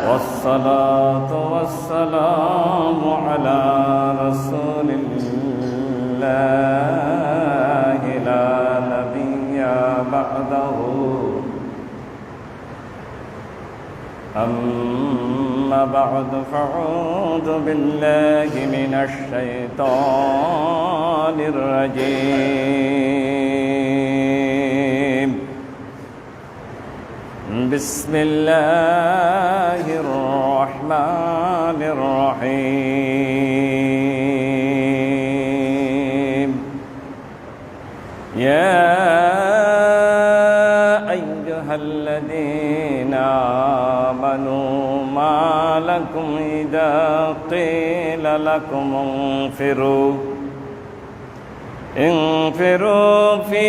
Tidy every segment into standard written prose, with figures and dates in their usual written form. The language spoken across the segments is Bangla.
والصلاة والسلام على رسول الله لا نبي بعده أما بعد فأعوذ بالله من الشيطان الرجيم بسم الله الرحمن الرحيم يا أيها الذين آمنوا ما لكم إذا قيل لكم انفروا في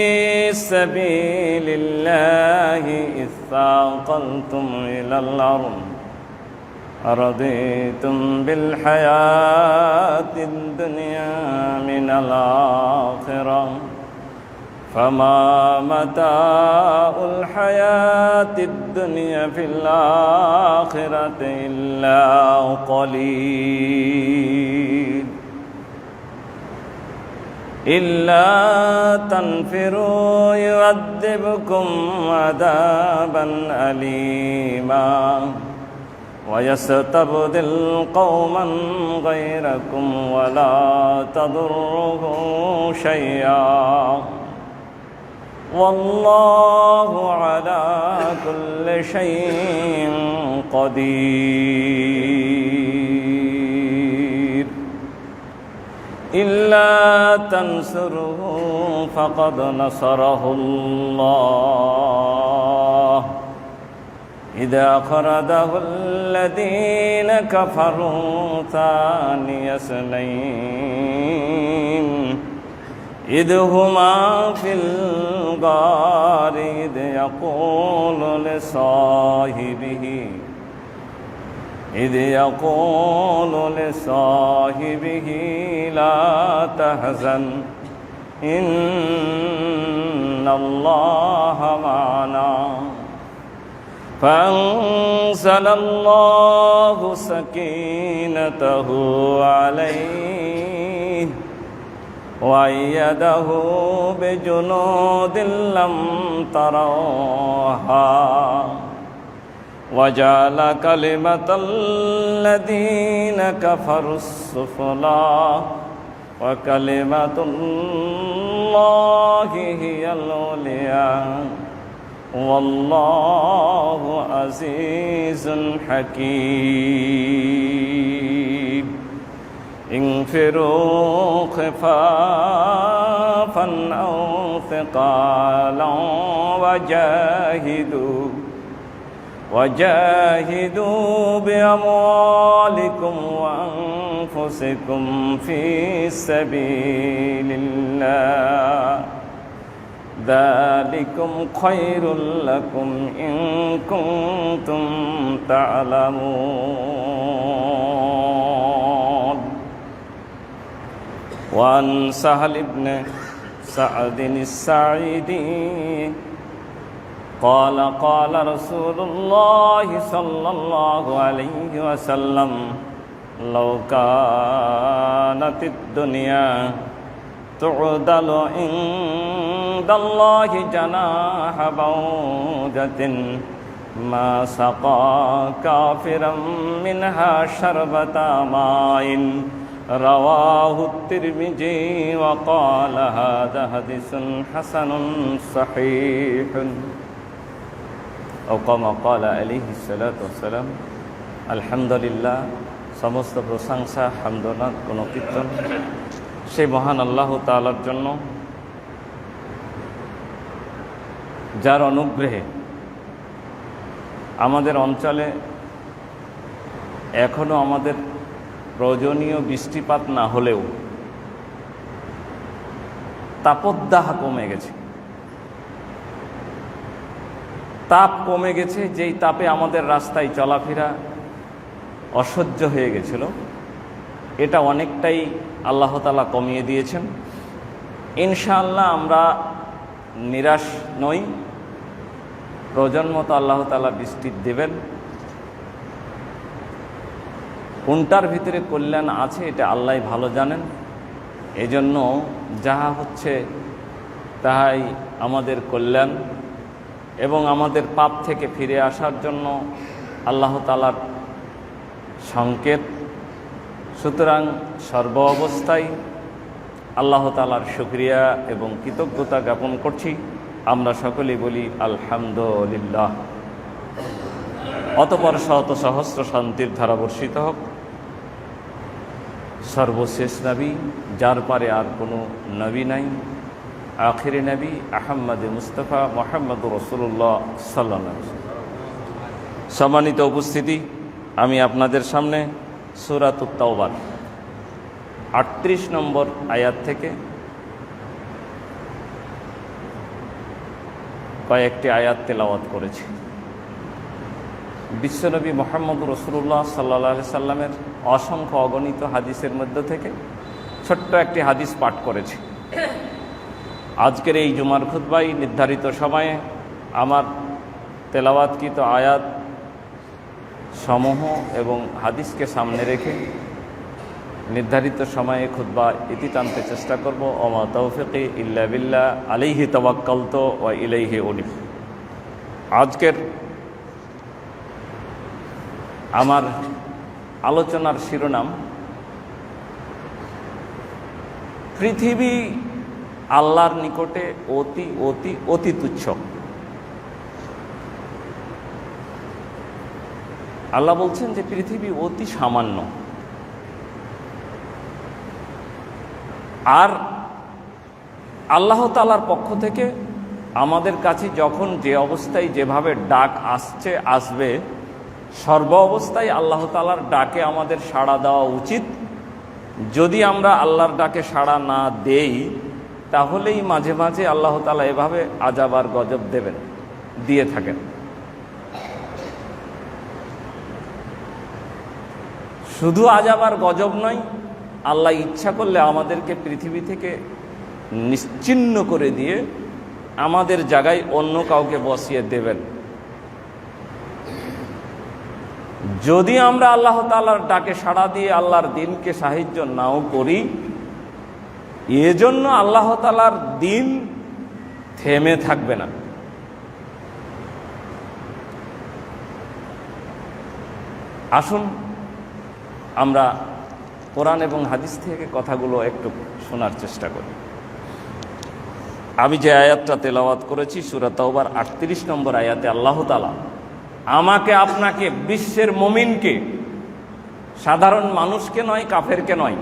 سبيل الله إذ ثاقلتم إلى الأرض أرضيتم بالحياة الدنيا من الآخرة فما متاع الحياة الدنيا في الآخرة إلا قليل إلا تنفروا يعذبكم عذابا أليما ويستبدل قوما غيركم ولا تضره شيئا والله على كل شيء قدير إلا تنصره فقد نصره الله إذا أخرجه الذين كفروا ثاني اثنين إذ هما في الغار إذ يقول لصاحبه لا تحزن إن الله معنا فأنزل الله سكينته عليه وأيده بجنود لم تروها وجعل كلمة الذين كفروا السفلى وكلمة الله هي العليا والله عزيز حكيم انفروا خفافا أو ثقالا وجاهدوا بأموالكم وأنفسكم في سبيل الله ذلكم خير لكم إن كنتم تعلمون وعن سهل بن سعد الساعدي قال قال رسول الله صلى الله عليه وسلم لو كانت الدنيا تعدل عند الله جناح بعوضة ما سقى كافرا منها شربة ماء رواه الترمذي وقال هذا حديث حسن صحيح أو كما قال عليه الصلاة والسلام الحمد لله সমস্ত প্রশংসা হামদনাথ কোন কীর্তন সেই মহান আল্লাহ তাআলার জন্য যার অনুগ্রহে আমাদের অঞ্চলে এখনো আমাদের প্রয়োজনীয় বৃষ্টিপাত না হলেও তাপদাহ কমে গেছে। তাপ কমে গেছে, যেই তাপে আমাদের রাস্তায় চলাফেরা অসহ্য হয়ে গেছিল, এটা অনেকটাই আল্লাহ তাআলা কমিয়ে দিয়েছেন। ইনশাআল্লাহ আমরা নিরাশ নই, প্রয়োজন মতো আল্লাহ তাআলা বৃষ্টি দেবেন। কোনটার ভিতরে কল্যাণ আছে এটা আল্লাহ ভালো জানেন। এজন্য যাহা হচ্ছে তাহাই আমাদের কল্যাণ এবং আমাদের পাপ থেকে ফিরে আসার জন্য আল্লাহ তাআলার সংকেত। সুতরাং সর্ব অবস্থায় আল্লাহ তাআলার শুকরিয়া এবং কৃতজ্ঞতা জ্ঞাপন করছি। আমরা সকলেই বলি আলহামদুলিল্লাহ। অতঃপর শত সহস্র শান্তির ধারা বর্ষিত হোক সর্বশেষ নবী, যার পারে আর কোনো নবী নাই, আখিরি নবী আহমদ মুস্তাফা মুহাম্মদুর রাসূলুল্লাহ সাল্লাল্লাহু আলাইহি ওয়াসাল্লাম। সম্মানিত উপস্থিতি, আমি আপনাদের সামনে সূরাতুত তাওবার 38 নম্বর আয়াত থেকে কয়েকটি আয়াত তেলাওয়াত করেছি। বিশ্বনবী মুহাম্মদুর রাসূলুল্লাহ সাল্লাল্লাহু আলাইহি সাল্লামের অসংখ্য অগণিত হাদিসের মধ্যে থেকে ছোট্ট একটি হাদিস পাঠ করেছি। আজকের এই জুমার খুতবায় নির্ধারিত সময়ে আমার তেলাওয়াতকৃত আয়াত সমূহ এবং হাদিসকে সামনে রেখে নির্ধারিত সময়ে খুতবা ইতি টানতে চেষ্টা করব। ওমা তৌফিকি ইল্লা বিল্লাহ আলাইহি তাওয়াক্কালতু ওয়া ইলাইহি উনীব। আজকের আমার আলোচনার শিরোনাম, পৃথিবী আল্লাহর নিকটে অতি অতি অতি তুচ্ছ। আল্লাহ বলছেন যে পৃথিবী অতি সামান্য, আর আল্লাহ তাআলার পক্ষ থেকে আমাদের কাছে যখন যে অবস্থায় যেভাবে ডাক আসবে, সর্ব অবস্থায় আল্লাহ তাআলার ডাকে আমাদের সাড়া দেওয়া উচিত। যদি আমরা আল্লাহর ডাকে সাড়া না দেই, তাহলেই মাঝে মাঝে আল্লাহ তাআলা এভাবে আযাব আর গজব দিয়ে থাকেন। শুধু আযাব আর গজব নয়, আল্লাহ ইচ্ছা করলে আমাদেরকে পৃথিবী থেকে নিশ্চিহ্ন করে দিয়ে আমাদের জায়গায় অন্য কাউকে বসিয়ে দেবেন। যদি আমরা আল্লাহ তাআলার ডাকে সাড়া দিয়ে আল্লাহর দ্বীনকে সাহায্য নাও করি, এজন্য আল্লাহ তাআলার দ্বীন থেমে থাকবে না। আসুন আমরা কোরআন এবং হাদিস থেকে কথাগুলো একটু শোনার চেষ্টা করি। আমি যে আয়াতটা তেলাওয়াত করেছি সূরা তাওবার 38 নম্বর আয়াতে আল্লাহ তাআলা আমাকে আপনাকে, বিশ্বের মুমিনকে, সাধারণ মানুষকে নয়, কাফেরকে নয়,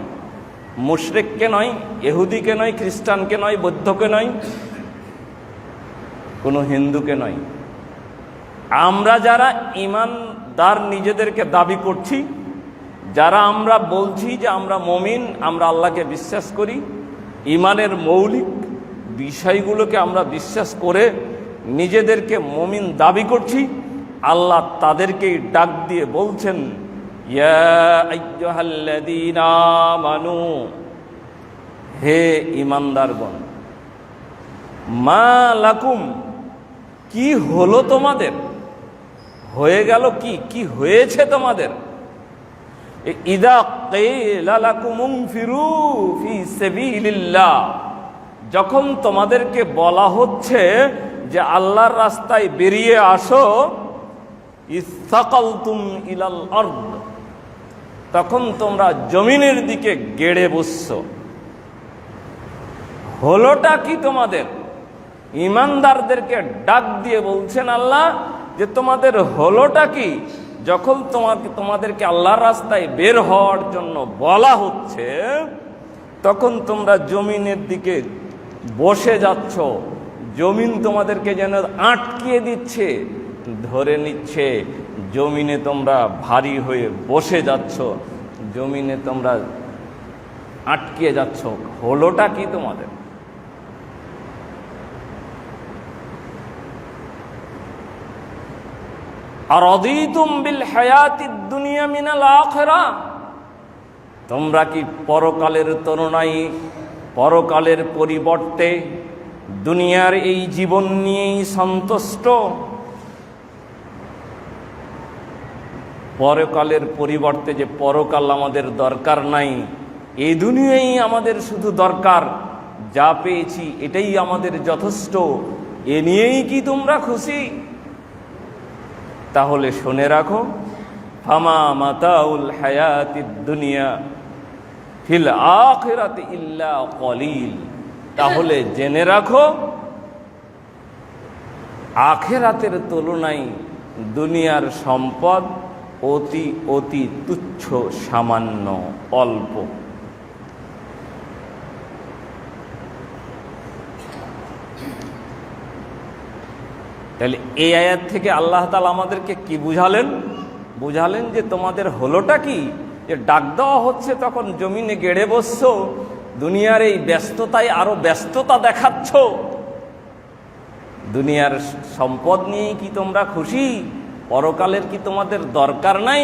মুশরিককে নয়, ইহুদিকে নয়, খ্রিস্টানকে নয়, বৌদ্ধকে নয়, কোনো হিন্দুকে নয়, আমরা যারা ঈমানদার নিজেদেরকে দাবি করছি, যারা আমরা বলছি যে আমরা মুমিন, আমরা আল্লাহকে বিশ্বাস করি, ঈমানের মৌলিক বিষয়গুলোকে আমরা বিশ্বাস করে নিজেদেরকে মুমিন দাবি করছি, আল্লাহ তাদেরকেই ডাক দিয়ে বলছেন, ইয়া আইয়ুহাল্লাযীনা আমানু, হে ঈমানদারগণ, মা লাকুম, কি হলো তোমাদের, হয়ে গেল কি হয়েছে তোমাদের, ইযা কিলা লাকুম ইনফিরু ফি সাবিলিল্লাহ, যখন তোমাদেরকে বলা হচ্ছে যে আল্লাহর রাস্তায় বেরিয়ে আসো, ইসতাকালতুম ইলাল আরদ, তখন তোমরা জমিনের দিকে গেড়ে বসছো। হলোটা কি তোমাদের? ঈমানদারদেরকে ডাক দিয়ে বলছেন আল্লাহ যে তোমাদের হলোটা কি? যখন তোমাদেরকে আল্লাহর রাস্তায় বের হওয়ার জন্য বলা হচ্ছে, তখন তোমরা জমিনের দিকে বসে যাচ্ছ। জমিন তোমাদেরকে যেন আটকিয়ে দিচ্ছে, ধরে নিচ্ছে। জমিনে তোমরা ভারী হয়ে বসে যাচ্ছ, জমিনে তোমরা আটকিয়ে যাচ্ছ। হলোটা কি তোমাদের? আরাদিতুম বিল হায়াতিদ দুনিয়া মিনাল আখিরাহ, তোমরা কি পরকালের তুলনায়, পরকালের পরিবর্তে দুনিয়ার এই জীবন নিয়েই সন্তুষ্ট? পরকালের পরিবর্তে যে পরকাল আমাদের দরকার নাই, এই দুনিয়াই আমাদের শুধু দরকার, যা পেয়েছি এটাই আমাদের যথেষ্ট, এ নিয়েই কি তোমরা খুশি? তাহলে শুনে রাখো, ফামা মাতাউল হায়াতিদ দুনিয়া ফিল আখিরাতি ইল্লা কলিল। তাহলে জেনে রাখো, আখিরাতের তুলনায় দুনিয়ার সম্পদ অতি অতি তুচ্ছ, সামান্য, অল্প। তাহলে এই আয়াত থেকে আল্লাহ তাআলা আমাদেরকে কি বুঝালেন? বুঝালেন যে তোমাদের হলোটা কি, যে ডাক দেওয়া হচ্ছে তখন জমিনে গেড়ে বসছো, দুনিয়ার এই ব্যস্ততায় আরো ব্যস্ততা দেখাচ্ছ। দুনিয়ার সম্পদ নিয়ে কি তোমরা খুশি? পরকালের কি তোমাদের দরকার নাই?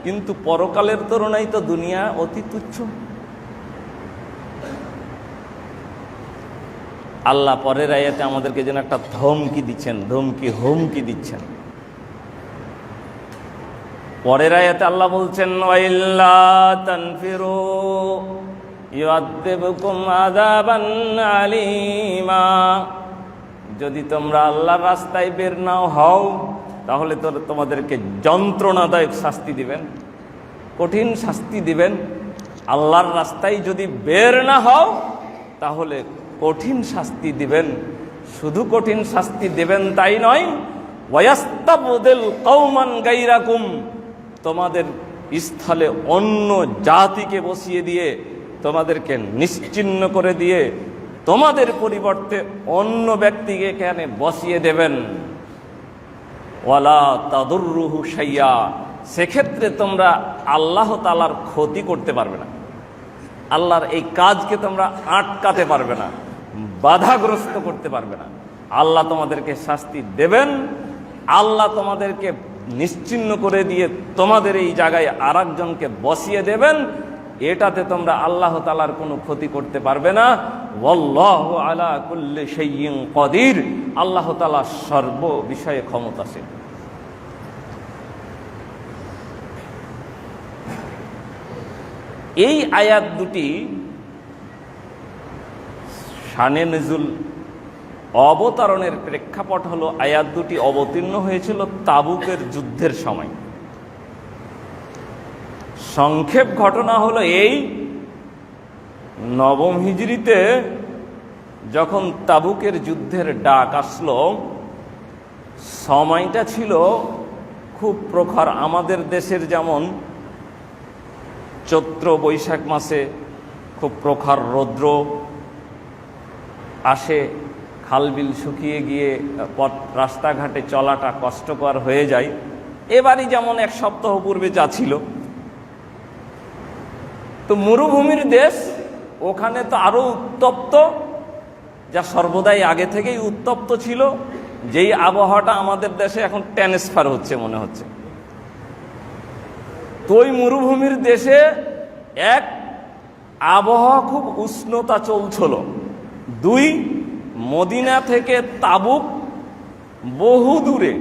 কিন্তু পরকালের তুলনায় তো দুনিয়া অতি তুচ্ছ। আল্লাহ পরের আয়াতে আমাদেরকে যেন একটা ধমকি দিচ্ছেন, হুমকি দিচ্ছেন। পরের আয়াতে আল্লাহ বলছেন, ওয়াইল্লা তানফিরু ইউআযিবকুম আযাবান আলীমা। যদি তোমরা আল্লাহর রাস্তায় বের না হও, তাহলে তো তোমাদেরকে যন্ত্রণাদায়ক শাস্তি দিবেন, কঠিন শাস্তি দিবেন। আল্লাহর রাস্তায় যদি বের না হও, তাহলে কঠিন শাস্তি দিবেন। শুধু কঠিন শাস্তি দেবেন তাই নয়, ওয়ায়াস্তাবদিল কওমান গায়রাকুম, তোমাদের স্থলে অন্য জাতিকে বসিয়ে দিয়ে, তোমাদেরকে নিশ্চিহ্ন করে দিয়ে, তোমাদের পরিবর্তে অন্য ব্যক্তিকে এখানে বসিয়ে দেবেন। ওয়ালা তাদুররুহু শাইয়া, সেক্ষেত্রে তোমরা আল্লাহ তাআলার ক্ষতি করতে পারবে না, আল্লাহর এই কাজকে তোমরা আটকাতে পারবে না, বাধাগ্রস্ত করতে পারবে না। আল্লাহ তোমাদেরকে শাস্তি দেবেন, আল্লাহ তোমাদেরকে নিশ্চিহ্ন করে দিয়ে তোমাদের এই জায়গায় আরেকজনকে বসিয়ে দেবেন। এটাতে তোমরা আল্লাহ তাআলার কোনো ক্ষতি করতে পারবে না। ওয়াল্লাহু আলা কুল্লি শাইইন কাদির, আল্লাহ তাআলা সর্ব বিষয়ে ক্ষমতাশীল। এই আয়াত দুটি শানে নজুল, অবতরণের প্রেক্ষাপট হলো, আয়াত দুটি অবতীর্ণ হয়েছিল তাবুকের যুদ্ধের সময়। সংক্ষেপ ঘটনা হলো এই, নবম হিজরিতে যখন তাবুকের যুদ্ধের ডাক আসলো, সময়টা ছিল খুব প্রখর। আমাদের দেশের যেমন চৈত্র বৈশাখ মাসে খুব প্রখর রৌদ্র আসে, খালবিল শুকিয়ে গিয়ে রাস্তাঘাটে চলাটা কষ্টকর হয়ে যায়। এবারই যেমন এক সপ্তাহ পূর্বে যা ছিল, তো মরুভূমির দেশ, ওখানে তো আরো উত্তপ্ত, যা সর্বদাই আগে থেকেই উত্তপ্ত ছিল। যেই আবহাওয়াটা আমাদের দেশে এখন ট্রান্সফার হচ্ছে মনে হচ্ছে। তো ওই মরুভূমির দেশে এক, আবহাওয়া খুব উষ্ণতা চলছিল। দুই, মদিনা থেকে তাবুক বহু দূরে।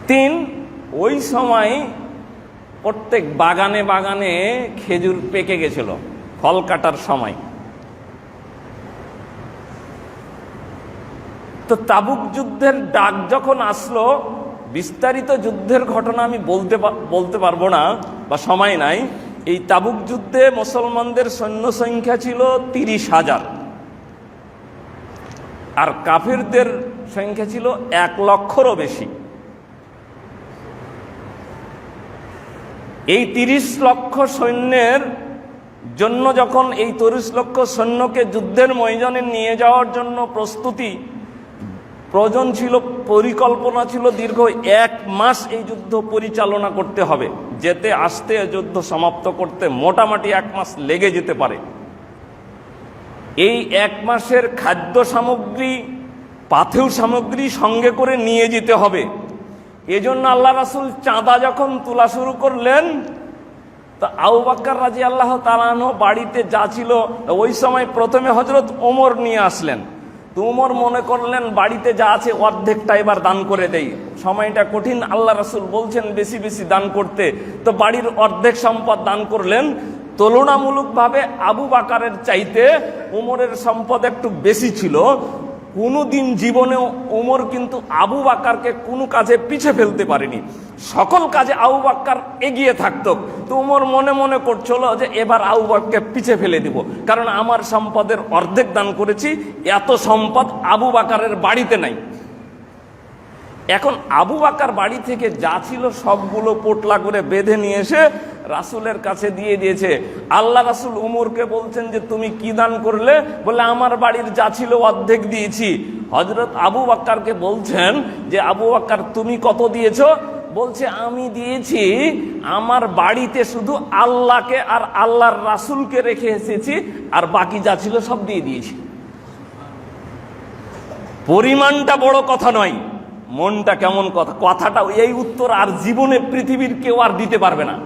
তিন, ওই সময় প্রত্যেক বাগানে বাগানে খেজুর পেকে গেছিল, ফল কাটার সময়। তো তাবুক যুদ্ধের ডাক যখন আসলো, বিস্তারিত যুদ্ধের ঘটনা আমি বলতে পারবো না বা সময় নাই। এই তাবুক যুদ্ধে মুসলমানদের সৈন্য সংখ্যা ছিল 30,000, আর কাফিরদের সংখ্যা ছিল 1 লক্ষেরও বেশি। এই 30 লক্ষ সৈন্যের জন্য যখন এই 30 লক্ষ সৈন্যকে যুদ্ধের ময়দানে নিয়ে যাওয়ার জন্য প্রস্তুতি প্রয়োজন ছিল, পরিকল্পনা ছিল দীর্ঘ 1 মাস এই যুদ্ধ পরিচালনা করতে হবে। যেতে আসতে যুদ্ধ সমাপ্ত করতে মোটামুটি 1 মাস লেগে যেতে পারে। এই 1 মাসের খাদ্য সামগ্রী, পাথেয় সামগ্রী সঙ্গে করে নিয়ে যেতে হবে। এজন্য আল্লাহ রাসূল চাঁদা যখন তোলা শুরু করলেন, তো আবু বকর রাদিয়াল্লাহু তাআলা আনহু বাড়িতে যা ছিল, ওই সময় প্রথমে হযরত ওমর নিয়ে আসলেন তো উমর মনে করলেন বাড়িতে যা আছে অর্ধেকটা এবার দান করে দেই, সময়টা কঠিন, আল্লাহ রাসূল বলছেন বেশি বেশি দান করতে। তো বাড়ির অর্ধেক সম্পদ দান করলেন। তুলনামূলকভাবে আবু বকরের চাইতে উমরের সম্পদ একটু বেশি ছিল। কোনোদিন জীবনেও উমর কিন্তু আবু বকরকে কোনো কাজে পিছে ফেলতে পারেনি, সকল কাজে আবু বকর এগিয়ে থাকতো। তো উমর মনে মনে করছিল যে এবার আবু বকরকে পিছে ফেলে দিব, কারণ আমার সম্পদের অর্ধেক দান করেছি, এত সম্পদ আবু বকরের বাড়িতে নাই। এখন আবু বকর বাড়ি থেকে যা ছিল সবগুলো পোটলা করে বেঁধে নিয়ে এসে রাসূলের কাছে দিয়ে দিয়েছে। আল্লাহ রাসূল উমরকে বলছেন যে তুমি কি দান করলে? বলে আমার বাড়ির যা ছিল অর্ধেক দিয়েছি। হযরত আবু বকরকে বলছেন যে আবু বকর তুমি কত দিয়েছো? বলছে আমি দিয়েছি আমার বাড়িতে শুধু আল্লাহকে আর আল্লাহর রাসূলকে রেখে এসেছি, আর বাকি যা ছিল সব দিয়ে দিয়েছি। পরিমাণটা বড় কথা নয়, মনটা কেমন কথা, কথাটা এই উত্তর আর জীবনে পৃথিবীর কেউ আর দিতে পারবে না।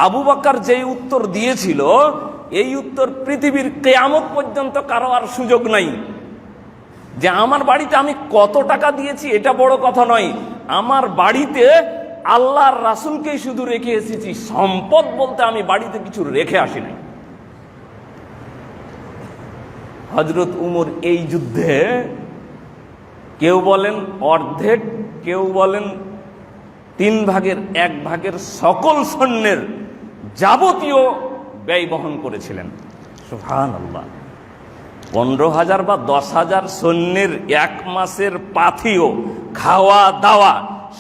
আবু বকর যেই উত্তর দিয়েছিল এই উত্তর পৃথিবীর কিয়ামত পর্যন্ত কারো আর সুযোগ নাই। যে আমার বাড়িতে আমি কত টাকা দিয়েছি এটা বড় কথা নয়, আমার বাড়িতে আল্লাহর রাসূলকেই শুধু রেখে এসেছি, সম্পদ বলতে আমি বাড়িতে কিছু রেখে আসি নাই। হযরত উমর এই যুদ্ধে কেউ বলেন অর্ধেক, কেউ বলেন 1/3 সকল সৈন্যের যাবতীয় ব্যয় বহন করেছিলেন। সুবহানাল্লাহ। 15,000 বা 10,000 সৈন্যের 1 মাসের পাথেয়, খাওয়া দাওয়া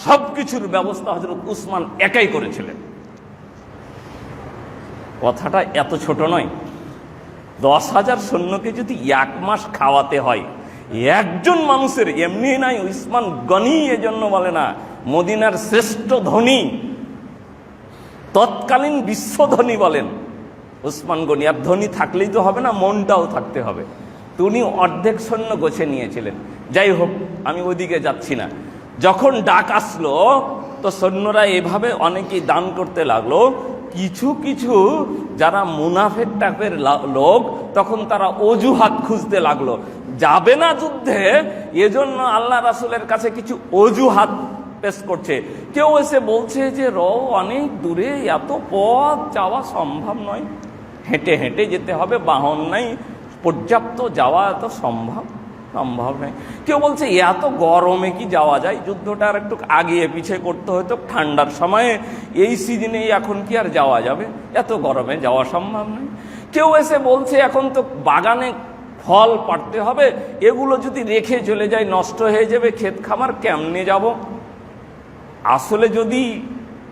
সবকিছুর ব্যবস্থা হযরত উসমান একাই করেছিলেন। কথাটা এত ছোট নয়। 10,000 সৈন্যকে যদি 1 মাস খাওয়াতে হয়, একজন মানুষের এমনি নাই, উসমান গনি এজন্য বলে না, মদিনার শ্রেষ্ঠ ধনী, তৎকালীন বিশ্ব ধনী বলেন উসমান গনি। আর ধনী থাকলেই তো হবে না, মনটাও থাকতে হবে। তো উনি অর্ধেক সৈন্য গোছে নিয়েছিলেন। যাই হোক, আমি ওইদিকে যাচ্ছি না। যখন ডাক আসলো তো সৈন্যরা এভাবে অনেকেই দান করতে লাগলো। কিছু কিছু যারা মুনাফিক টাইপের লোক, তখন তারা অজুহাত খুঁজতে লাগলো, যাবে না যুদ্ধে, এজন্য আল্লাহ রাসূলের কাছে কিছু অজুহাত পেশ করছে। কেউ এসে বলছে যে অনেক দূরে, এত পথ যাওয়া সম্ভব নয়, হেঁটে হেঁটে যেতে হবে, বাহন নাই পর্যাপ্ত, যাওয়া এত সম্ভব নয়। কেউ বলছে এত গরমে কি যাওয়া যায়, যুদ্ধটা আর একটু আগিয়ে পিছিয়ে করতে হতো, ঠান্ডার সময়ে, এই সিজনে এখন কি আর যাওয়া যাবে, এত গরমে যাওয়া সম্ভব নয়। কেউ এসে বলছে এখন তো বাগানে ফল পাড়তে হবে, এগুলো যদি রেখে চলে যায় নষ্ট হয়ে যাবে, ক্ষেত খামার কেমনে যাব। আসলে যদি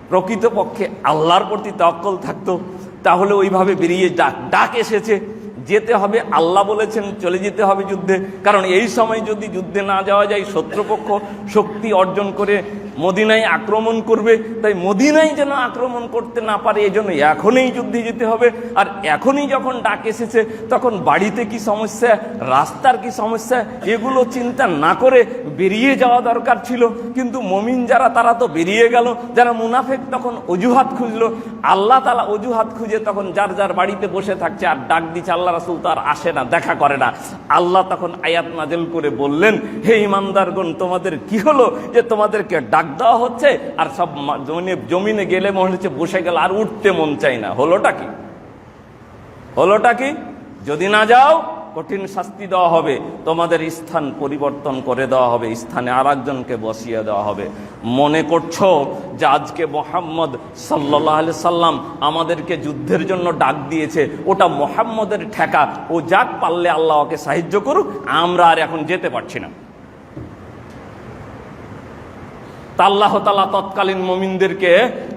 প্রকৃতপক্ষে আল্লাহর প্রতি তাওয়াক্কুল থাকতো তাহলে ওইভাবে বেরিয়ে ডাক এসেছে, যেতে হবে, আল্লাহ বলেছেন চলে যেতে হবে যুদ্ধে। কারণ এই সময় যদি যুদ্ধে না যাওয়া যায়, শত্রুপক্ষ শক্তি অর্জন করে মদিনায় আক্রমণ করবে, তাই মদিনায় যেন আক্রমণ করতে না পারে, এজন্য এখনই যুদ্ধে যেতে হবে। আর এখনই যখন ডাক এসেছে, তখন বাড়িতে কি সমস্যা, রাস্তার কি সমস্যা, এগুলো চিন্তা না করে বেরিয়ে যাওয়া দরকার ছিল। কিন্তু মুমিন যারা, তারা তো বেরিয়ে গেল। যারা মুনাফিক তখন অজুহাত খুঁজলো। আল্লাহ তাআলা অজুহাত খুঁজে তখন যার যার বাড়িতে বসে থাকছে, আর ডাক দিচ্ছে, আল্লাহ রাসূল তো আর আসে না, দেখা করে না। আল্লাহ তখন আয়াত নাযিল করে বললেন, হে ঈমানদারগণ, তোমাদের কি হলো যে তোমাদেরকে ডাক দেওয়া হচ্ছে আর সব জমিনে গেলে মনে হচ্ছে বসে গেল, আর উঠতে মন চাই না। হলোটা কি? যদি না যাও কঠিন শাস্তি দেওয়া হবে, তোমাদের স্থান পরিবর্তন করে দেওয়া হবে, স্থানে আর একজনকে বসিয়ে দেওয়া হবে। মনে করছো যে আজকে মুহাম্মদ সাল্লাল্লাহু আলাইহি সাল্লাম আমাদেরকে যুদ্ধের জন্য ডাক দিয়েছে, ওটা মুহাম্মদের ঠেকা, ও যাক, পারলে আল্লাহ ওকে সাহায্য করুক, আমরা আর এখন যেতে পারছি না। আল্লাহ তাআলা তৎকালীন মুমিনদেরকে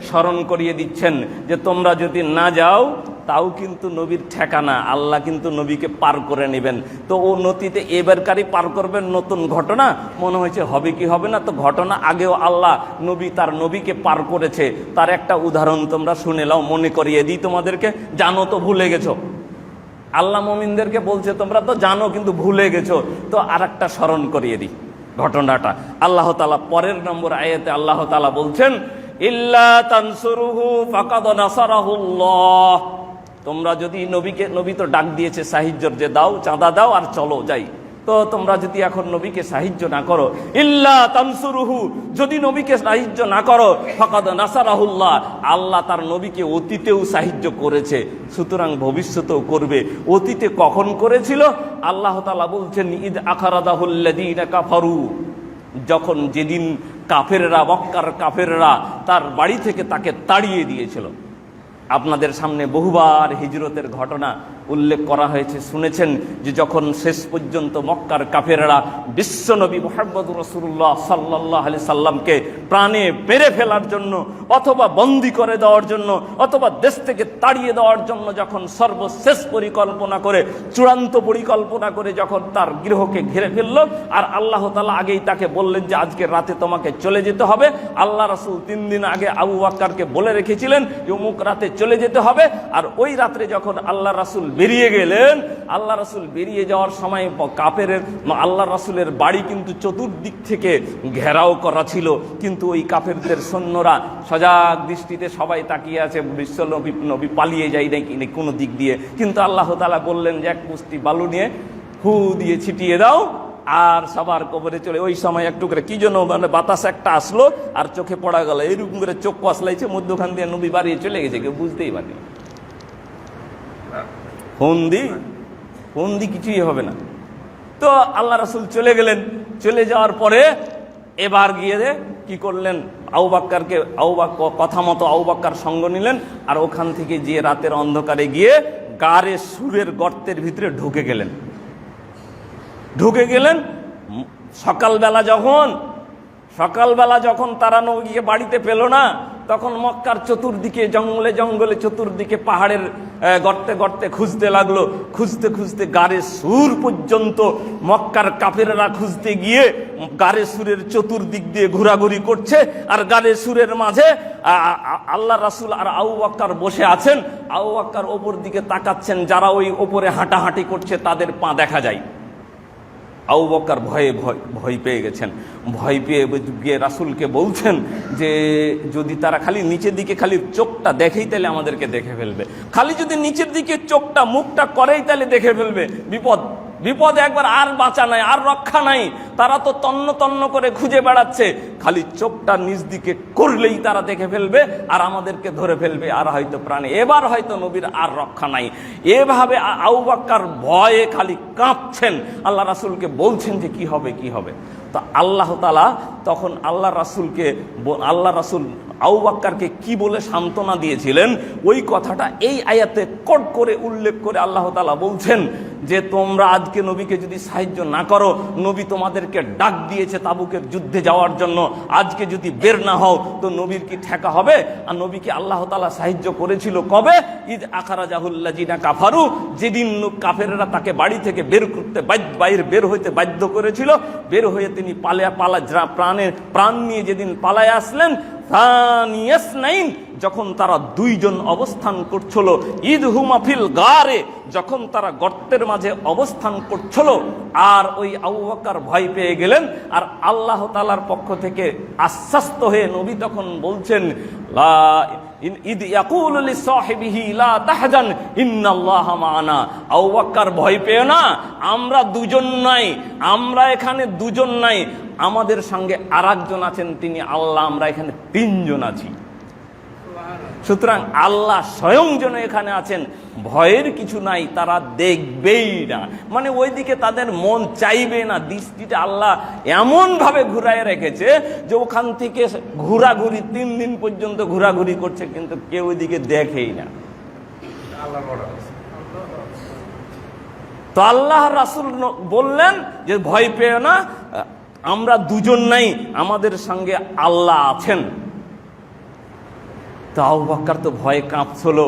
স্মরণ করিয়ে দিচ্ছেন যে তোমরা যদি না যাও তাও কিন্তু নবীর ঠেকানা, আল্লাহ কিন্তু নবীকে পার করে নেবেন। তো ও নদীতে এবারকারই পার করবেন, নতুন ঘটনা মনে হয়েছে, হবে কি হবে না। তো ঘটনা আগেও আল্লাহ তার নবীকে পার করেছে, তার একটা উদাহরণ তোমরা শুনে নাও, মনে করিয়ে দিই তোমাদেরকে, জানো তো ভুলে গেছো। আল্লাহ মুমিনদেরকে বলছে তোমরা তো জানো কিন্তু ভুলে গেছো, তো আর একটা স্মরণ করিয়ে দিই ঘটনাটা। আল্লাহ তাআলা পরের নম্বর আয়াতে আল্লাহ তাআলা বলছেন, ইল্লা তানসুরুহু ফাকাদ নাসারাহুল্লাহ। তোমরা যদি নবী তো ডাক দিয়েছে সাহায্যের, যে দাও, চাঁদা দাও আর চলো যাই। তো তোমরা যদি এখন নবীকে সাহায্য না করো, ইল্লা তানসুরুহু, যদি নবীকে সাহায্য না করো, ফাকাদ নাসারাহুল্লাহ, আল্লাহ তার নবীকে অতীতেও সাহায্য করেছে, সুতরাং ভবিষ্যতেও করবে। অতীতে কখন করেছিল? আল্লাহ তাআলা বলছেন, ইদ আখারাদাহুল্লাযীনা কাফারু, যখন যেদিন কাফেররা, মক্কার কাফেররা তার বাড়ি থেকে তাকে তাড়িয়ে দিয়েছিল। আপনাদের সামনে বহুবার হিজরতের ঘটনা উল্লেখ করা হয়েছে, শুনেছেন যে যখন শেষ পর্যন্ত মক্কার কাফেররা বিশ্বনবী মুহাম্মদুর রাসূলুল্লাহ সাল্লাল্লাহু আলাইহি সাল্লামকে প্রাণে মেরে ফেলার জন্য অথবা বন্দী করে দেওয়ার জন্য অথবা দেশ থেকে তাড়িয়ে দেওয়ার জন্য যখন সর্বশেষ পরিকল্পনা করে, চূড়ান্ত পরিকল্পনা করে যখন তার গৃহকে ঘিরে ফেলল, আর আল্লাহ তাআলা আগেই তাকে বললেন যে আজকে রাতে তোমাকে চলে যেতে হবে। আল্লাহ রাসূল 3 দিন আগে আবু বকরকে বলে রেখেছিলেন যে অমুক রাতে চলে যেতে হবে। আর ওই রাত্রে যখন আল্লাহ রাসূল বেরিয়ে গেলেন, আল্লাহ রাসূল বেরিয়ে যাওয়ার সময় কাফেরের, আল্লাহ রাসূলের বাড়ি কিন্তু চতুর্দিক থেকে ঘেরাও করা ছিল, কিন্তু ওই কাফেরদের সৈন্যরা সজাগ দৃষ্টিতে সবাই তাকিয়ে আছে, নবী পালিয়ে যায় নাকি কোনো দিক দিয়ে। কিন্তু আল্লাহ তাআলা বললেন যে এক মুষ্টি বালু নিয়ে হু দিয়ে ছিটিয়ে দাও আর সবার কবরে চলে। ওই সময় একটু করে কি জন্য মানে বাতাস একটা আসলো আর চোখে পড়া গেল, এইরকম করে চোখ কসলাইছে, মধ্যখান দিয়ে নবী বাড়িয়ে চলে গেছে, কেউ বুঝতেই পারেনি। ফন্দি কিছুই হবে না। তো আল্লাহ রাসূল চলে গেলেন। চলে যাওয়ার পরে এবার গিয়ে কি করলেন, আবু বকরকে কথা মতো আবু বকর সঙ্গ নিলেন, আর ওখান থেকে গিয়ে রাতের অন্ধকারে গিয়ে গারে সুরের গর্তের ভিতরে ঢুকে গেলেন। সকালবেলা যখন তারা নবীকে বাড়িতে পেল না, তখন মক্কার চতুর্দিকে জঙ্গলে চতুর্দিকে পাহাড়ের গর্তে খুঁজতে লাগলো। খুঁজতে গারে সুর পর্যন্ত মক্কার কাফেররা খুঁজতে গিয়ে গারে সুরের চতুর্দিক দিয়ে ঘোরাঘুরি করছে, আর গারে সুরের মাঝে আল্লাহ রাসূল আর আবু বকর বসে আছেন। আবু বকর ওপর দিকে তাকাচ্ছেন, যারা ওই ওপরে হাঁটাহাঁটি করছে তাদের পা দেখা যায়। আবু বকর ভয় পেয়ে গেছেন। ভয় পেয়ে গিয়ে রাসূলকে বলছেন যে যদি তারা খালি নিচের দিকে খালি চোখটা দেখেই তাহলে আমাদেরকে দেখে ফেলবে, খালি যদি নিচের দিকে চোখটা মুখটা করেই তাহলে দেখে ফেলবে, বিপদ একবার, আর বাঁচা নাই, আর রক্ষা নাই। তারা তো তন্ন করে খুঁজে বেড়াচ্ছে, খালি চোখটা নিচ দিকে করলেই তারা দেখে ফেলবে আর আমাদেরকে ধরে ফেলবে, আর হয়তো প্রাণে এবার হয়তো নবীর আর রক্ষা নাই। এভাবে আবু বকর ভয়ে খালি কাঁপছেন, আল্লাহ রাসূলকে বলছেন যে কি হবে। তো আল্লাহ তাআলা তখন আল্লাহ রাসূল আবু বকরকে কি বলে সান্ত্বনা দিয়েছিলেন, ওই কথাটা এই আয়াতে কোট করে উল্লেখ করে আল্লাহ তাআলা বলছেন যে তোমরা আজকে নবীকে যদি সাহায্য না করো, নবী তোমাদেরকে ডাক দিয়েছে তাবুকের যুদ্ধে যাওয়ার জন্য, আজকে যদি বের না হও তো নবীর কি ঠেকা হবে? আর নবীকে আল্লাহ তাআলা সাহায্য করেছিল কবে? ঈদ আখারাজাহুল্লাযীনা কাফারু, যেদিন কাফেররা তাকে বাড়ি থেকে বের হইতে বাধ্য করেছিল। বের হয়ে তিনি প্রাণ নিয়ে যেদিন পালায় আসলেন, যখন তারা দুইজন অবস্থান করছিল, ঈদ হুমা ফিল গারে, যখন তারা গর্তের মাঝে অবস্থান করছিল, আর ওই আবু বকর ভয় পেয়ে গেলেন। আর আল্লাহ তাআলার পক্ষ থেকে আশ্বস্ত হয়ে নবী তখন বলছেন, ঈদ ইয়াকুলু লিসাহিবিহি লা তাহজান ইন্নাল্লাহা মা'ানা, আবু বকর ভয় পেও না, আমরা দুজন নাই, আমরা এখানে দুজন নাই, আমাদের সঙ্গে আরেকজন আছেন, তিনি আল্লাহ, আমরা এখানে 3 জন আছি। সুতরাং আল্লাহ স্বয়ং যেন এখানে আছেন, ভয়ের কিছু নাই, তারা দেখবেই না, মানে ওইদিকে তাদের মন চাইবে না। দৃষ্টিটা আল্লাহ এমন ভাবে ঘুরায় রেখেছে যে ওখান থেকে ঘোরাঘুরি 3 দিন পর্যন্ত ঘোরাঘুরি করছে, কিন্তু কেউ ওইদিকে দেখেই না। তো আল্লাহ রাসূল বললেন যে ভয় পেও না, আমরা দুজন নাই, আমাদের সঙ্গে আল্লাহ আছেন। তো আবু বকর তো ভয়ে কাঁপছিল।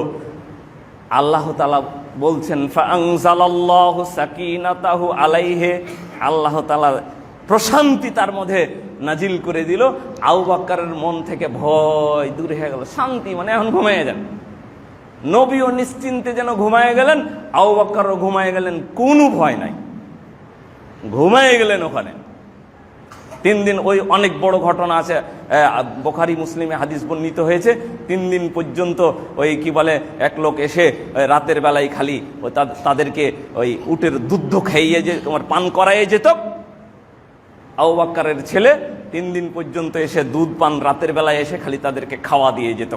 আল্লাহ তাআলা বলছেন ফাআনজালাল্লাহু সাকিনাতাহু আলাইহি, আল্লাহ তাআলা প্রশান্তি তার মধ্যে নাজিল করে দিল। আবু বকরের মন থেকে ভয় দূর হয়ে গেল, শান্তি, মানে এখন ঘুমিয়ে যান। নবীও নিশ্চিন্তে যেন ঘুমিয়ে গেলেন, আবু বকরও ঘুমিয়ে গেলেন, কোনো ভয় নাই, ঘুমিয়ে গেলেন ওখানে। 3 দিন, ওই অনেক বড় ঘটনা আছে, বুখারী মুসলিমে হাদিস বর্ণিত হয়েছে। 3 দিন পর্যন্ত ওই কি বলে এক লোক এসে রাতের বেলায় খালি তাদেরকে ওই উটের দুধ খাইয়ে যে তোমার পান করাইয়ে যেত। আবু বকরের ছেলে 3 দিন পর্যন্ত এসে দুধ পান রাতের বেলায় এসে খালি তাদেরকে খাওয়া দিয়ে যেত।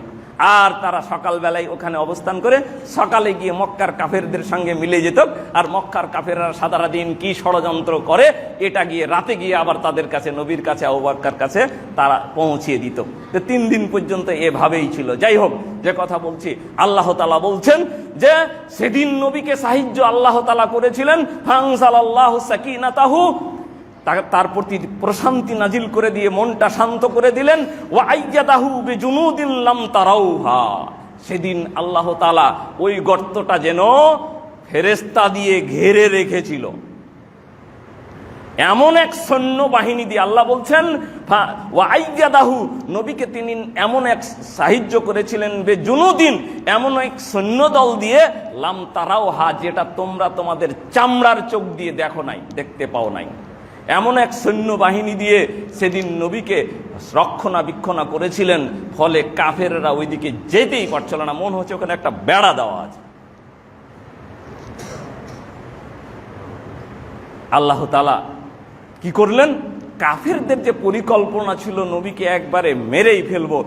আর তারা সকালবেলায় ওখানে অবস্থান করে সকালে গিয়ে মক্কার কাফেরদের সঙ্গে মিলে যেত। আর মক্কার কাফেররা সারা দিন কি ষড়যন্ত্র করে এটা গিয়ে রাতে গিয়ে আবার তাদের কাছে, নবীর কাছে, আবু বকর কাছে তারা পৌঁছিয়ে দিত। তো 3 দিন পর্যন্ত এভাবেই ছিল। যাই হোক, যে কথা বলছি, আল্লাহ তাআলা বলছেন যে সেদিন নবীকে সাহায্য আল্লাহ তাআলা করেছিলেন, ফানজালাল্লাহু সাকিনাতাহু, তার প্রতি প্রশান্তি নাজিল করে দিয়ে মনটা শান্ত করে দিলেন। ওয়া আইয়াদাহু বিজুনুদিন লাম তারাউহা, সেদিন আল্লাহ তাআলা ওই গর্তটা যেন ফেরেশতা দিয়ে ঘিরে রেখেছিল। এমন এক সৈন্য বাহিনী দিয়ে, আল্লাহ বলছেন ওয়া আইয়াদাহু, নবীকে তিনি এমন এক সাহায্য করেছিলেন, বিজুনুদিন, এমন এক সৈন্য দল দিয়ে, লাম তারাউহা, যেটা তোমরা তোমাদের চামড়ার চোখ দিয়ে দেখো নাই, দেখতে পাও নাই। এমন এক সৈন্য বাহিনী দিয়ে সেদিন নবীকে রক্ষণাবেক্ষণা করেছিলেন, ফলে কাফেররা ওইদিকে যেতেই পারছিল না। মনে হচ্ছে ওখানে একটা বেড়া দেওয়া আছে। আল্লাহ তাআলা কি করলেন? কাফেরদের যে পরিকল্পনা ছিল নবীকে একবারে মেরেই ফেলবো,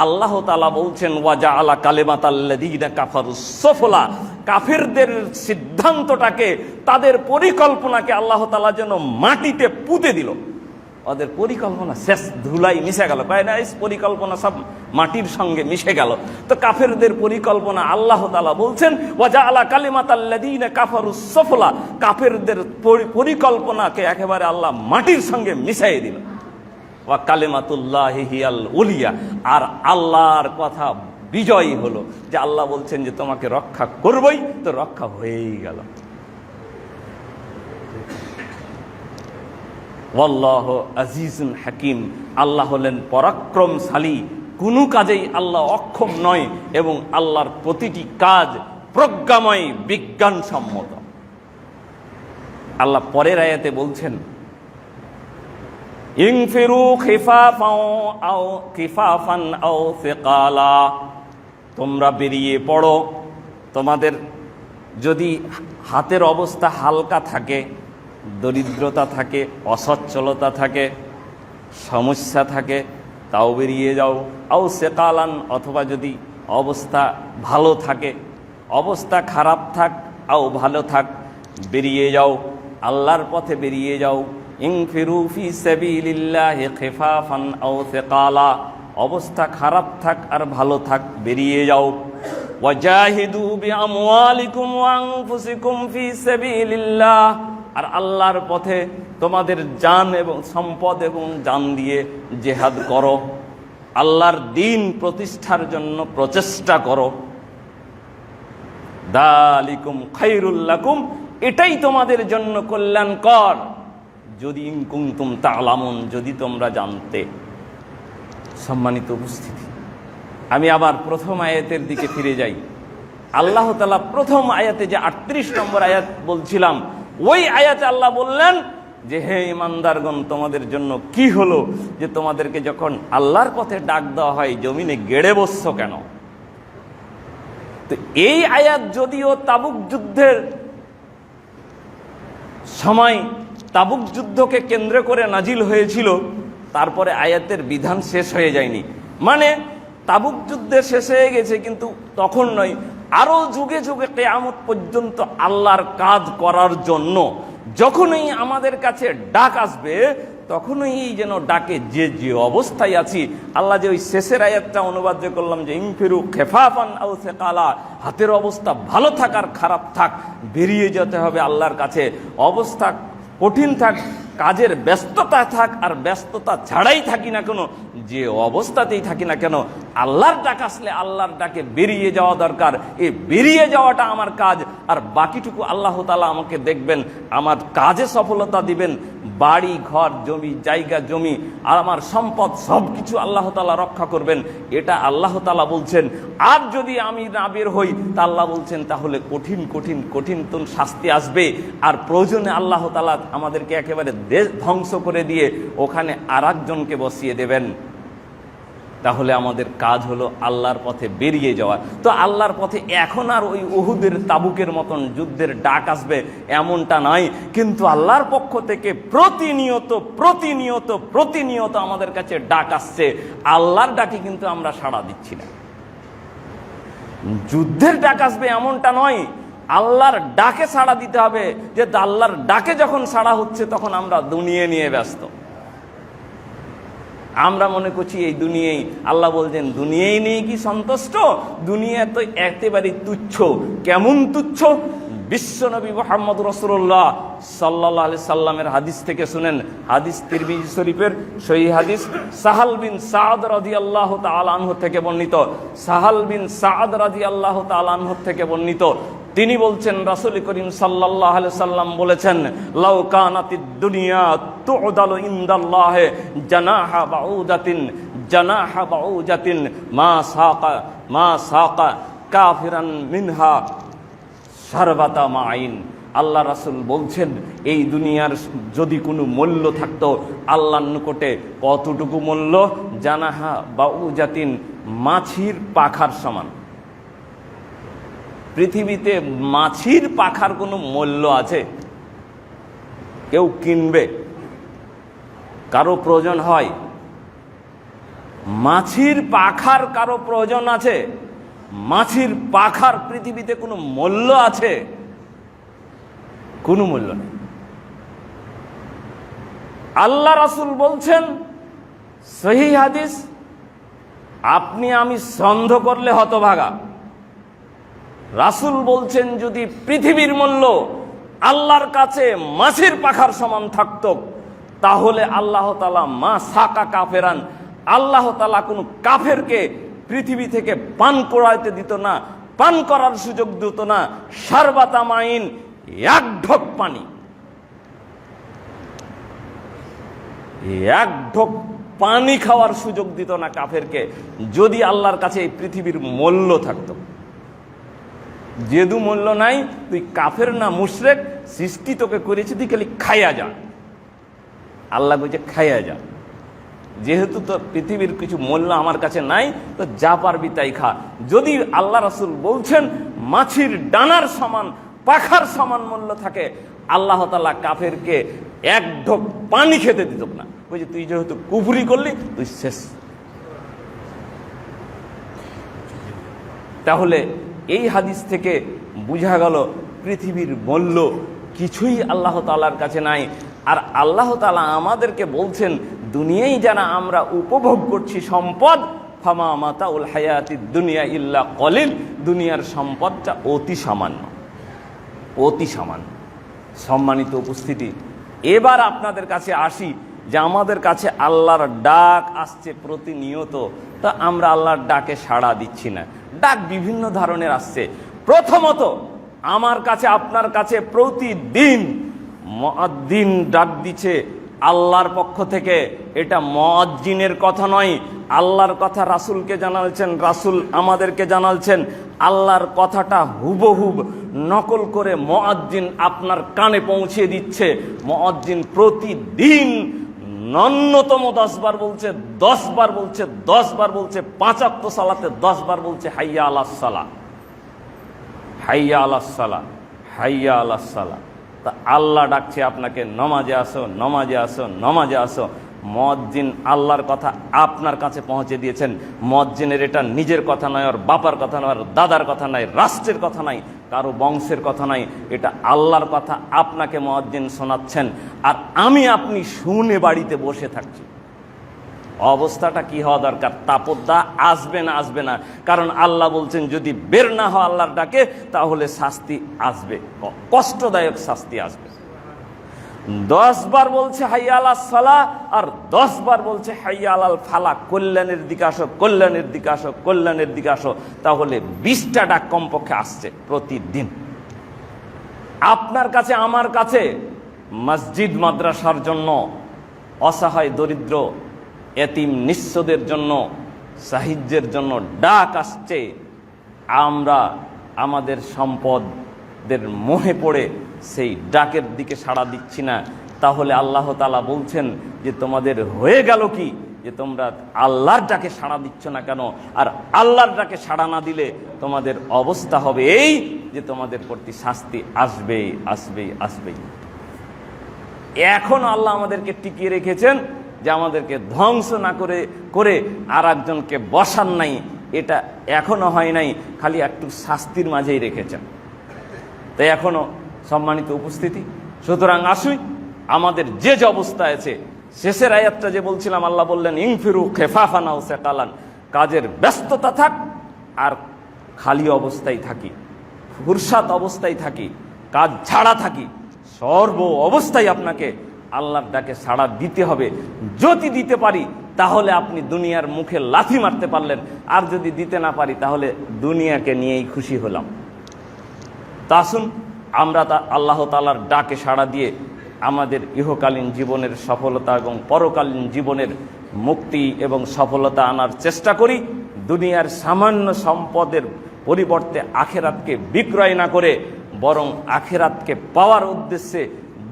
আল্লাহ তাআলা বলছেন ওয়া জাআলা কালিমাতাল্লাযীনা কাফারুস সুফলা, কাফেরদের সিদ্ধান্তটাকে, তাদের পরিকল্পনাকে আল্লাহ তাআলা যেন মাটিতে পুঁতে দিল। ওদের পরিকল্পনা শেষ, ধুলাই মিশে গেল, পরিকল্পনা সব মাটির সঙ্গে মিশে গেল। তো কাফেরদের পরিকল্পনা আল্লাহ তাআলা বলছেন ওয়া জাআলা কালিমাতাল্লাযীনা কাফারুস সুফলা, কাফেরদের পরিকল্পনাকে একেবারে আল্লাহ মাটির সঙ্গে মিশিয়ে দিল। ওয়া কালিমাতুল্লাহি হিয়াল উলিয়া, আর আল্লাহর কথা বিজয়ী হলো, যে আল্লাহ বলছেন যে তোমাকে রক্ষা করবই, তো রক্ষা হয়েই গেল। ওয়াল্লাহু আজিজুন হাকিম, আল্লাহ হলেন পরাক্রমশালী, কোনো কাজেই আল্লাহ অক্ষম নয়, এবং আল্লাহর প্রতিটি কাজ প্রজ্ঞাময়, বিজ্ঞানসম্মত। আল্লাহ পরের আয়াতে বলছেন ইনফিরু খিফাফান আও সিকালা, তোমরা বেরিয়ে পড়ো। তোমাদের যদি হাতের অবস্থা হালকা থাকে, দরিদ্রতা থাকে, অসচ্ছলতা থাকে, সমস্যা থাকে, তাও বেরিয়ে যাও। আও সিকালান, অথবা যদি অবস্থা ভালো থাকে, অবস্থা খারাপ থাক আও ভালো থাক, বেরিয়ে যাও, আল্লাহর পথে বেরিয়ে যাও। ইনফিরু ফি সাবিলিল্লাহি খিফাফান আও সিকালা, অবস্থা খারাপ থাক আর ভালো থাক, বেরিয়ে যাও। ওয়াজাহিদু বিআমওয়ালিকুম ওয়া আনফুসিকুম ফি সাবিলিল্লাহ, আর আল্লাহর পথে তোমাদের জান এবং সম্পদ এবং জান দিয়ে জিহাদ করো, আল্লাহর দ্বীন প্রতিষ্ঠার জন্য প্রচেষ্টা করো। যালিকুম খায়রুল লাকুম, এটাই তোমাদের জন্য কল্যাণকর, যদি ইন কুনতুম তা'লামুন, যদি তোমরা জানতে। সম্মানিত উপস্থিতি, আমি আবার প্রথম আয়াতের দিকে ফিরে যাই। আল্লাহ তাআলা প্রথম আয়াতে যে 38 নম্বর আয়াত বলছিলাম, ওই আয়াতে আল্লাহ বললেন যে হে ঈমানদারগণ, তোমাদের জন্য কি হলো যে তোমাদেরকে যখন আল্লাহর পথে ডাক দেওয়া হয় জমিনে গেড়ে বসছো কেন? তো এই আয়াত যদিও তাবুক যুদ্ধের সময়, তাবুক যুদ্ধকে কেন্দ্র করে নাজিল হয়েছিল, তারপরে আয়াতের বিধান শেষ হয়ে যায়নি। মানে তাবুক যুদ্ধে শেষ হয়ে গেছে, কিন্তু তখন নয়, আরো যুগে যুগে কিয়ামত পর্যন্ত আল্লাহর কাজ করার জন্য যখনই আমাদের কাছে ডাক আসবে, তখনই যেন ডাকে যে যে অবস্থায় আছি, আল্লাহ যে ওই শেষের আয়াতটা অনুবাদ যে করলাম যে ইনফিরু খিফাফান আও সিকালা, হাতের অবস্থা ভালো থাক আর খারাপ থাক, বেরিয়ে যেতে হবে আল্লাহর কাছে। অবস্থা কঠিন থাক, কাজের ব্যস্ততা থাক আর ব্যস্ততা ছাড়াই থাকি না কেন, যে অবস্থাতেই থাকি না কেন, আল্লাহর ডাক আসলে আল্লাহর ডাকে বেরিয়ে যাওয়া দরকার। এই বেরিয়ে যাওয়াটা আমার কাজ, আর বাকিটুকু আল্লাহ তাআলা আমাকে দেখবেন, আমার কাজে সফলতা দিবেন। বাড়ি ঘর জমি জায়গা জমি আর আমার সম্পদ সব কিছু আল্লাহ তাআলা রক্ষা করবেন, এটা আল্লাহ তাআলা বলছেন। আর যদি আমি না বের হই, তা আল্লাহ বলছেন তাহলে কঠিন কঠিন কঠিন শাস্তি আসবে, আর প্রয়োজনে আল্লাহ তাআলা আমাদেরকে একেবারে দেশ ধ্বংস করে দিয়ে ওখানে আরেকজনকে বসিয়ে দেবেন। তাহলে আমাদের কাজ হলো আল্লাহর পথে বেরিয়ে যাওয়া। তো আল্লাহর পথে এখন আর ওই উহুদের তাবুকের মতন যুদ্ধের ডাক আসবে এমনটা নয়, কিন্তু আল্লাহর পক্ষ থেকে প্রতিনিয়ত প্রতিনিয়ত প্রতিনিয়ত আমাদের কাছে ডাক আসছে। আল্লাহর ডাকে কিন্তু আমরা সাড়া দিচ্ছি না। যুদ্ধের ডাক আসবে এমনটা নয়, আল্লাহর ডাকে সাড়া দিতে হবে। যে আল্লাহর ডাকে যখন সাড়া হচ্ছে তখন আমরা দুনিয়া নিয়ে ব্যস্ত। আমরা মনে করছি এই দুনিয়ায়, আল্লাহ বলছেন দুনিয়ায় নিয়ে কি সন্তুষ্ট? দুনিয়া তো একেবারে তুচ্ছ। কেমন তুচ্ছ? বিশ্বনবী মুহাম্মদ রাসূলুল্লাহ সাল্লাল্লাহু আলাইহি সাল্লামের হাদিস থেকে শুনেন, হাদিস তিরমিজি শরীফের সহিহ হাদিস, সাহাল বিন সাদ রাদিয়াল্লাহু তাআলা আনহু থেকে বর্ণিত। সাহাল বিন সাদ রাদিয়াল্লাহু তাআলা আনহু থেকে বর্ণিত, তিনি বলছেন রাসূল করিম সাল্লাল্লাহু আলাইহি সাল্লাম বলেছেন, লাউ কানাতিদ দুনিয়া তু'দালু ইনদাল্লাহি জানাহা বাউদাতিন জানাহা বাউদাতিন মা সাকা কাফিরান মিনহা শারবাতা মাইন। আল্লাহ রাসূল বলছেন এই দুনিয়ার যদি কোনো মূল্য থাকতো আল্লাহর নিকটে, কতটুকু মূল্য? জানাহা বাউজাতিন, মাছির পাখার সমান। পৃথিবীতে মাছির পাখার কোনো মূল্য আছে? কেউ কিনবে? কারো প্রয়োজন হয়? মাছির পাখার কারো প্রয়োজন আছে? মাছির পাখার পৃথিবীতে কোনো মূল্য আছে? কোনো মূল্য নেই। আল্লাহ রাসূল বলছেন, সহিহ হাদিস, আপনি আমি সন্দেহ করলে হতভাগা। রাসূল বলছেন যদি পৃথিবীর মূল্য আল্লাহর কাছে মাছির পাখার সমান থাকতো, তাহলে আল্লাহ তাআলা মা সাকা কাফেরান, আল্লাহ তাআলা কোনো কাফেরকে পৃথিবী থেকে পান করাইতে দিত না, পান করার সুযোগ দিত না। শারবাতা মাইন, এক ঢোক পানি, এক ঢোক পানি খাওয়ার সুযোগ দিত না কাফেরকে, যদি আল্লাহর কাছে এই পৃথিবীর মূল্য থাকতো। যেহেতু মূল্য নাই, তুই কাফের না মুশরিক, সৃষ্টি তোকে করেছে, তুই খালি খাইয়া যা। আল্লাহ বলছে খাইয়া যা, যেহেতু তো পৃথিবীর কিছু মূল্য আমার কাছে নাই, তো যা পারবি তাই খা। যদি আল্লাহ রাসূল বলছেন মাছির ডানার সমান পাখার সমান মূল্য থাকে, আল্লাহ তাআলা কাফেরকে এক ঢোক পানি খেতে দিত না। বলছে তুই যেহেতু কুফরি করলি, তুই শেষ। তাহলে এই হাদিস থেকে বোঝা গেল পৃথিবীর মূল্য কিছুই আল্লাহ তাআলার কাছে নাই। আর আল্লাহ তাআলা আমাদেরকে বলছেন দুনিয়ায় যারা আমরা উপভোগ করছি সম্পদ, ফামা মাতাউল হায়াতিদ দুনিয়া ইল্লা কলিল, দুনিয়ার সম্পদটা অতি সামান্য, অতি সামান্য। সম্মানিত উপস্থিতি, এবার আপনাদের কাছে আসি যে আমাদের কাছে আল্লাহর ডাক আসছে প্রতিনিয়ত, তা আমরা আল্লাহর ডাকে সাড়া দিচ্ছি না। ডাক বিভিন্ন ধরনের আসছে। প্রথমত আমার কাছে আপনার কাছে প্রতিদিন মুয়াজ্জিন ডাক দিচ্ছে আল্লাহর পক্ষ থেকে। এটা মুয়াজ্জিনের কথা নয়, আল্লাহর কথা রাসূলকে জানালছেন, রাসূল আমাদেরকে জানালছেন। আল্লাহর কথাটা হুবহুব নকল করে মুয়াজ্জিন আপনার কানে পৌঁছে দিচ্ছে। মুয়াজ্জিন প্রতিদিন ন্যূনতম 10 বার বলছে, 10 বার বলছে, 10 বার বলছে, 5 ওয়াক্ত সালাতে 10 বার বলছে হাইয়া আলাস সালাহ, হাইয়া আলাস সালাহ, হাইয়া আলাস সালাহ। তা আল্লাহ ডাকছে আপনাকে, নামাজে আসো, নামাজে আসো, নামাজে আসো। মুয়াজ্জিন আল্লাহর কথা আপনার কাছে পৌঁছে দিয়েছেন। মুয়াজ্জিনের এটা নিজের কথা নয়, আর বাবার কথা নয়, আর দাদার কথা নয়, রাষ্ট্রের কথা নয়, কারো বংশের কথা নয়, এটা আল্লাহর কথা আপনাকে মুয়াজ্জিন শোনাচ্ছেন। আর আমি আপনি শুনে বাড়িতে বসে থাকছি। অবস্থাটা কি হওয়া দরকার? তাপদ্দা আসবে না, আসবে না। কারণ আল্লাহ বলছেন যদি বের না হয় আল্লাহর ডাকে, তাহলে শাস্তি আসবে, কষ্টদায়ক শাস্তি আসবে। 10 বার বলছে হাইয়া আলাস সালাহ, আর 10 বার বলছে হাইয়া আলাল ফালাহ, কল্যাণের দিকে আসো, কল্যাণের দিকে আসো, কল্যাণের দিকে আসো। তাহলে 20টা ডাক কমপক্ষে আসছে প্রতিদিন। আপনার কাছে, আমার কাছে মসজিদ মাদ্রাসার জন্য, অসহায় দরিদ্র এতিম নিঃস্বদের জন্য, সাহায্যের জন্য ডাক আসছে। আমরা আমাদের সম্পদের মোহে পড়ে সেই ডাকের দিকে সাড়া দিচ্ছি না। তাহলে আল্লাহ তাআলা বলছেন যে তোমাদের হয়ে গেল কি, যে তোমরা আল্লাহর ডাকে সাড়া দিচ্ছ না কেন? আর আল্লাহর ডাকে সাড়া না দিলে তোমাদের অবস্থা হবে এই যে তোমাদের প্রতি শাস্তি আসবেই, আসবেই, আসবেই। এখন আল্লাহ আমাদেরকে টিকিয়ে রেখেছেন যে আমাদেরকে ধ্বংস না করে আর একজনকে বসান নাই, এটা এখনো হয় নাই, খালি একটু শাস্তির মাঝেই রেখেছেন। তাই এখনো সম্মানিত উপস্থিতি, সুতরাং আসুই আমাদের যে যে অবস্থায় আছে, শেষের আয়াতটা যে বলছিলাম, আল্লাহ বললেন ইনফিরু খেফাফান আও সাকালান, কাজের ব্যস্ততা থাক আর খালি অবস্থায় থাকি, ফুরসাত অবস্থায় থাকি, কাজ ছাড়া থাকি, সর্ব অবস্থায় আপনাকে আল্লাহর ডাকে সাড়া দিতে হবে। যদি দিতে পারি তাহলে আপনি দুনিয়ার মুখে লাথি মারতে পারলেন, আর যদি দিতে না পারি তাহলে দুনিয়াকে নিয়েই খুশি হলাম। তা আসুন আমরা আল্লাহ তাআলার ডাকে সাড়া দিয়ে আমাদের ইহকালীন জীবনের সফলতা এবং পরকালীন জীবনের মুক্তি এবং সফলতা আনার চেষ্টা করি। দুনিয়ার সামান্য সম্পদের পরিবর্তে আখেরাতকে বিক্রয় না করে বরং আখেরাতকে পাওয়ার উদ্দেশ্যে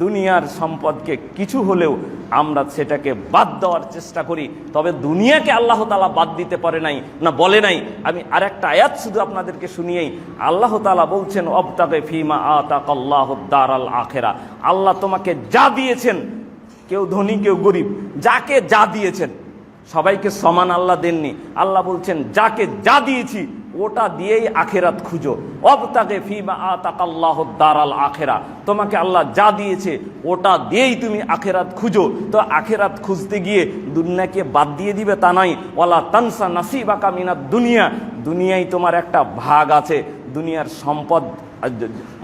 দুনিয়ার সম্পদকে কিছু হলেও আমরা সেটাকে বাদ দেওয়ার চেষ্টা করি। তবে দুনিয়াকে আল্লাহ তাআলা বাদ দিতে পারে নাই, না বলে নাই। আমি আরেকটা আয়াত শুধু আপনাদেরকে শুনিয়েই, আল্লাহ তাআলা বলছেন অবতাগে ফিমা আতাকাল্লাহুদ দারাল আখিরা, আল্লাহ তোমাকে যা দিয়েছেন, কেউ ধনী কেউ গরিব, যাকে যা দিয়েছেন সবাইকে সমান আল্লাহ দেননি। আল্লাহ বলছেন যাকে যা দিয়েছি ওটা দিয়েই আখেরাত খুঁজো। অবতাগে ফিমা আতাকাল্লাহুদ দারাল আখিরা, তোমাকে আল্লাহ যা দিয়েছে ওটা দিয়েই তুমি আখেরাত খুঁজো। তো আখেরাত খুঁজতে গিয়ে দুনিয়াকে বাদ দিয়ে দিবে তা নয়। ওয়ালা তানসা নাসিবাকা মিনাদ দুনিয়া, দুনিয়ায় তোমার একটা ভাগ আছে, দুনিয়ার সম্পদ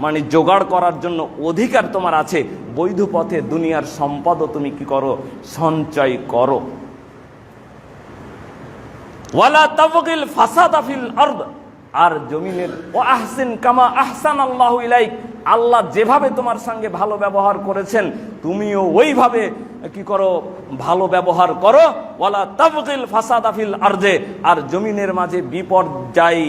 মানে জোগাড় করার জন্য অধিকার তোমার আছে। বৈধ পথে দুনিয়ার সম্পদও তুমি কি করো? সঞ্চয় করো। ওয়ালা তাবগিল ফাসাদা ফিল আরদ, আর জমিনের ও আহসিন কামা আহসানাল্লাহু ইলাইক, আল্লাহ যেভাবে তোমার সঙ্গে ভালো ব্যবহার করেছেন তুমিও ওইভাবে কি করো? ভালো ব্যবহার করো। ওয়ালা তাবগিল ফাসাদা ফিল আরদে, আর জমিনের মাঝে বিপর্যয়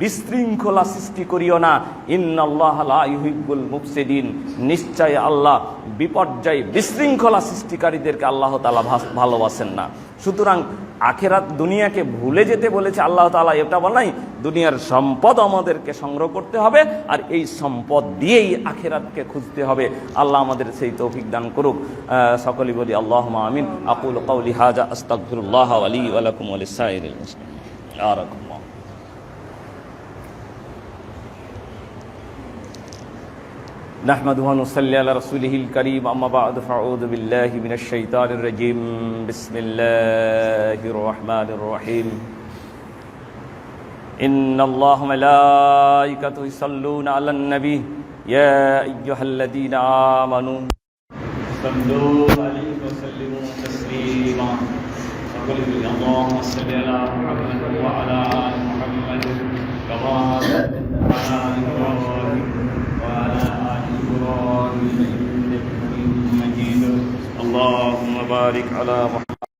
বিশৃঙ্খলা সৃষ্টি করিও না। ইন্নাল্লাহা লা ইউহিব্বুল মুফসিদিন, নিশ্চয় আল্লাহ বিপর্যয় বিশৃঙ্খলা সৃষ্টিকারীদেরকে আল্লাহ তাআলা ভালোবাসেন না। সুতরাং আখেরাত দুনিয়াকে ভুলে যেতে বলেছে আল্লাহ তাআলা, এটা বল নাই। দুনিয়ার সম্পদ আমাদেরকে সংগ্রহ করতে হবে আর এই সম্পদ দিয়েই আখেরাতকে খুঁজতে হবে। আল্লাহ আমাদের সেই তৌফিক দান করুক। সকলেই বলি আল্লাহুম্মা আমিন। আকুলু কাওলি হাযা আস্তাগফিরুল্লাহ লি ওয়া লাকুম ওয়া লিসাইরিল মুসলিমিন। বারাকাল্লাহ। نحمده ونصلي على رسوله الكريم أما بعد فأعوذ بالله من الشيطان الرجيم بسم الله الرحمن الرحيم إن الله ملائكته يصلون على النبي يا أيها الذين آمنوا صلوا عليه وسلموا تسليما اللهم صل على محمد وعلى آل محمد كما صليت على إبراهيم وعلى آل إبراهيم إنك حميد مجيد اللهم بارك على محمد